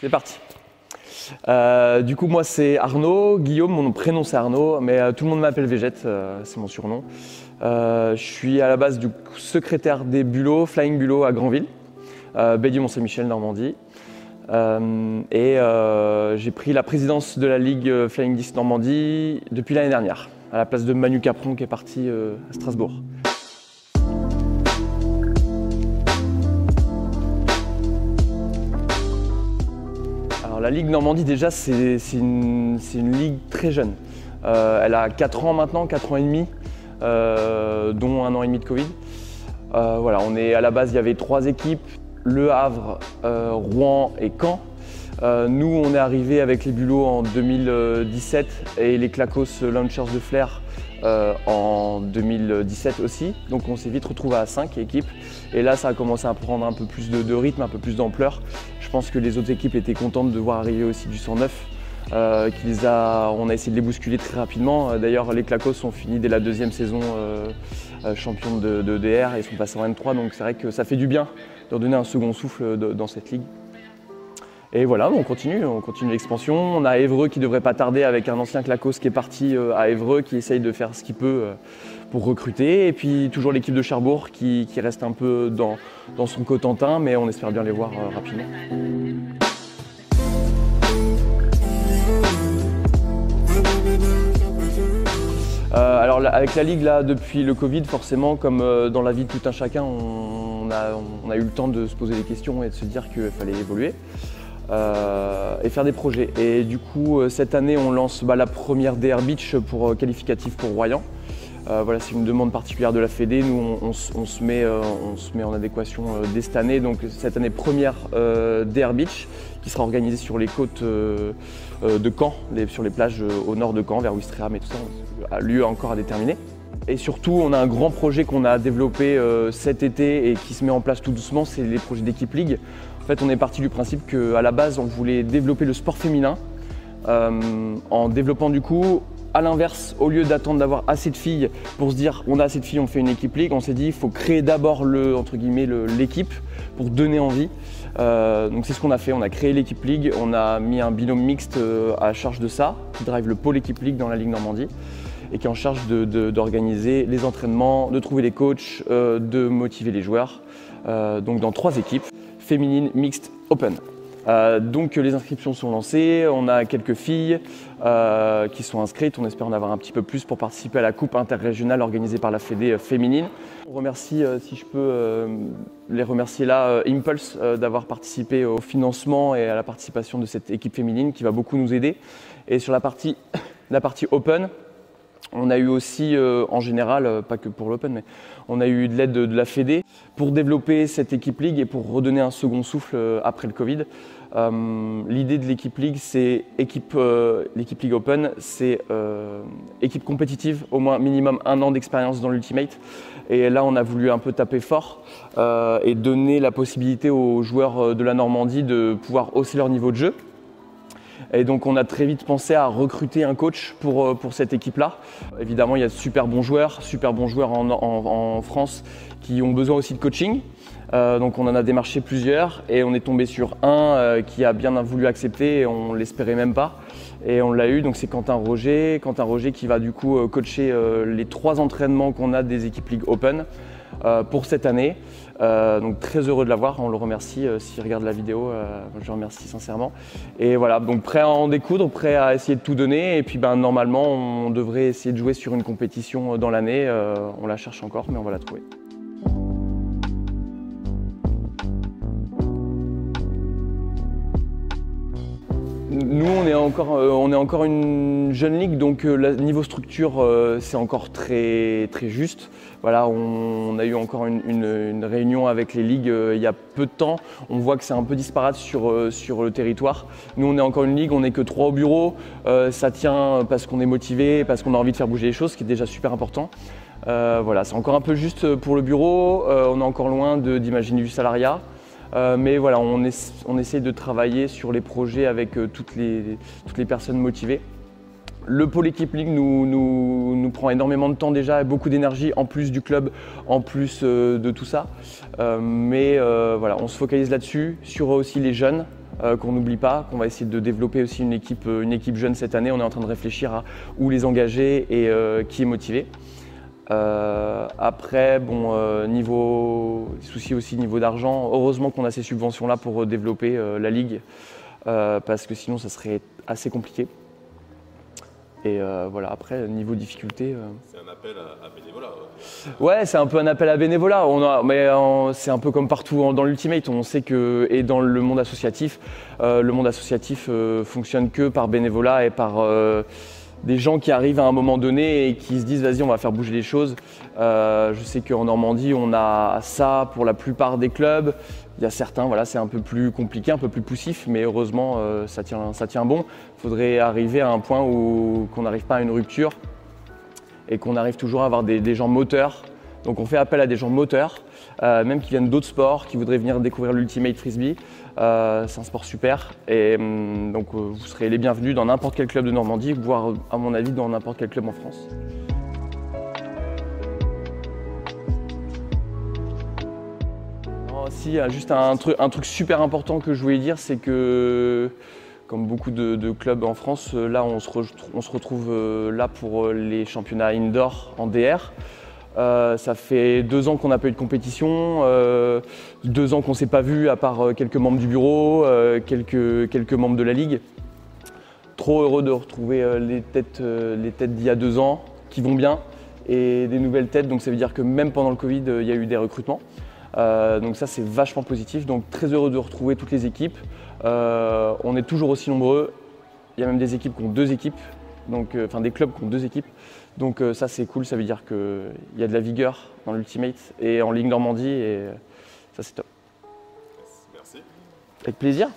C'est parti. Du coup, moi c'est Arnaud, Guillaume, mon prénom c'est Arnaud, mais tout le monde m'appelle Végette, c'est mon surnom. Je suis à la base du secrétaire des bulots, Flying Bulot à Granville, baie du Mont-Saint-Michel, Normandie. J'ai pris la présidence de la Ligue Flying Disc Normandie depuis l'année dernière, à la place de Manu Capron qui est parti à Strasbourg. Alors, la Ligue Normandie déjà c'est une ligue très jeune. Elle a 4 ans maintenant, 4 ans et demi, dont 1 an et demi de Covid. Voilà, à la base il y avait 3 équipes. Le Havre, Rouen et Caen. Nous, on est arrivé avec les bulots en 2017 et les Clacos Launchers de Flers en 2017 aussi. Donc on s'est vite retrouvé à 5 équipes. Et là, ça a commencé à prendre un peu plus de rythme, un peu plus d'ampleur. Je pense que les autres équipes étaient contentes de voir arriver aussi du 109. On a essayé de les bousculer très rapidement. D'ailleurs, les Clacos ont fini dès la 2e saison champions de DR et sont passés en N3. Donc c'est vrai que ça fait du bien de leur donner un second souffle dans cette ligue. Et voilà, on continue l'expansion. On a Évreux qui devrait pas tarder avec un ancien Clacos qui est parti à Évreux, qui essaye de faire ce qu'il peut pour recruter. Et puis toujours l'équipe de Cherbourg qui reste un peu dans son Cotentin, mais on espère bien les voir rapidement. Alors avec la Ligue, là, depuis le Covid, forcément, comme dans la vie de tout un chacun, on a eu le temps de se poser des questions et de se dire qu'il fallait évoluer et faire des projets. Et du coup, cette année, on lance la première DR Beach qualificatif pour Royan. Voilà, c'est une demande particulière de la Fédé. Nous, on se met en adéquation dès cette année. Donc cette année, première DR Beach qui sera organisée sur les côtes de Caen, sur les plages au nord de Caen, vers Ouistreham et tout ça, a lieu encore à déterminer. Et surtout, on a un grand projet qu'on a développé cet été et qui se met en place tout doucement, c'est les projets d'équipe Ligue. En fait, on est parti du principe qu'à la base, on voulait développer le sport féminin en développant du coup, à l'inverse, au lieu d'attendre d'avoir assez de filles pour se dire on a assez de filles, on fait une équipe Ligue, on s'est dit il faut créer d'abord l'équipe pour donner envie. Donc c'est ce qu'on a fait, on a créé l'équipe Ligue, on a mis un binôme mixte à charge de ça, qui drive le pôle équipe Ligue dans la Ligue Normandie et qui est en charge d'organiser les entraînements, de trouver les coachs, de motiver les joueurs. Donc dans 3 équipes, féminines, mixtes, open. Donc les inscriptions sont lancées, on a quelques filles qui sont inscrites, on espère en avoir un petit peu plus pour participer à la coupe interrégionale organisée par la Fédé féminine. On remercie, si je peux les remercier là, Impulse d'avoir participé au financement et à la participation de cette équipe féminine qui va beaucoup nous aider. Et sur la partie open, on a eu aussi, en général, pas que pour l'Open, mais on a eu de l'aide de la Fédé pour développer cette équipe Ligue et pour redonner un second souffle après le Covid. L'idée de l'équipe Ligue, c'est l'équipe Ligue Open, c'est équipe compétitive, au moins minimum 1 an d'expérience dans l'Ultimate. Et là, on a voulu un peu taper fort et donner la possibilité aux joueurs de la Normandie de pouvoir hausser leur niveau de jeu. Et donc on a très vite pensé à recruter un coach pour cette équipe-là. Évidemment, il y a de super bons joueurs en France qui ont besoin aussi de coaching. Donc on en a démarché plusieurs et on est tombé sur un qui a bien voulu accepter et on ne l'espérait même pas. Et on l'a eu, donc c'est Quentin Roger qui va du coup coacher les 3 entraînements qu'on a des équipes Ligue Open pour cette année. Donc très heureux de l'avoir, on le remercie s'il regarde la vidéo, je le remercie sincèrement. Et voilà, donc prêt à en découdre, prêt à essayer de tout donner et puis normalement on devrait essayer de jouer sur une compétition dans l'année, on la cherche encore mais on va la trouver. Nous, on est encore une jeune ligue, donc niveau structure, c'est encore très, très juste. Voilà, on a eu encore une réunion avec les ligues il y a peu de temps. On voit que c'est un peu disparate sur le territoire. Nous, on est encore une ligue, on n'est que 3 au bureau. Ça tient parce qu'on est motivé, parce qu'on a envie de faire bouger les choses, ce qui est déjà super important. Voilà, c'est encore un peu juste pour le bureau. On est encore loin d'imaginer du salariat. Mais voilà, on essaie de travailler sur les projets avec toutes les personnes motivées. Le pôle équipe Ligue nous prend énormément de temps déjà et beaucoup d'énergie en plus du club, en plus de tout ça. Mais voilà, on se focalise là-dessus, sur aussi les jeunes. qu'on n'oublie pas, qu'on va essayer de développer aussi une équipe jeune cette année. On est en train de réfléchir à où les engager et qui est motivé. Après, niveau souci aussi niveau d'argent, heureusement qu'on a ces subventions-là pour développer la ligue, parce que sinon ça serait assez compliqué. Et voilà, après, niveau difficulté... C'est un appel à bénévolat. Ouais, c'est un peu un appel à bénévolat. C'est un peu comme partout dans l'Ultimate. On sait que, et dans le monde associatif fonctionne que par bénévolat et par des gens qui arrivent à un moment donné et qui se disent vas-y, on va faire bouger les choses. Je sais qu'en Normandie, on a ça pour la plupart des clubs. Il y a certains, voilà, c'est un peu plus compliqué, un peu plus poussif, mais heureusement, ça tient bon. Il faudrait arriver à un point où qu'on n'arrive pas à une rupture et qu'on arrive toujours à avoir des gens moteurs. Donc on fait appel à des gens moteurs, même qui viennent d'autres sports, qui voudraient venir découvrir l'Ultimate Frisbee. C'est un sport super et donc vous serez les bienvenus dans n'importe quel club de Normandie, voire à mon avis dans n'importe quel club en France. Si, juste un truc super important que je voulais dire, c'est que comme beaucoup de clubs en France, là on se retrouve là pour les championnats indoor en DR. Ça fait 2 ans qu'on n'a pas eu de compétition, 2 ans qu'on ne s'est pas vu à part quelques membres du bureau, quelques membres de la ligue. Trop heureux de retrouver les têtes d'il y a 2 ans qui vont bien et des nouvelles têtes. Donc ça veut dire que même pendant le Covid, il y a eu des recrutements. Donc ça c'est vachement positif, donc très heureux de retrouver toutes les équipes. On est toujours aussi nombreux, il y a même des équipes qui ont 2 équipes, donc, enfin des clubs qui ont 2 équipes. Donc ça c'est cool, ça veut dire qu'il y a de la vigueur dans l'Ultimate et en Ligue Normandie et ça c'est top. Merci. Avec plaisir.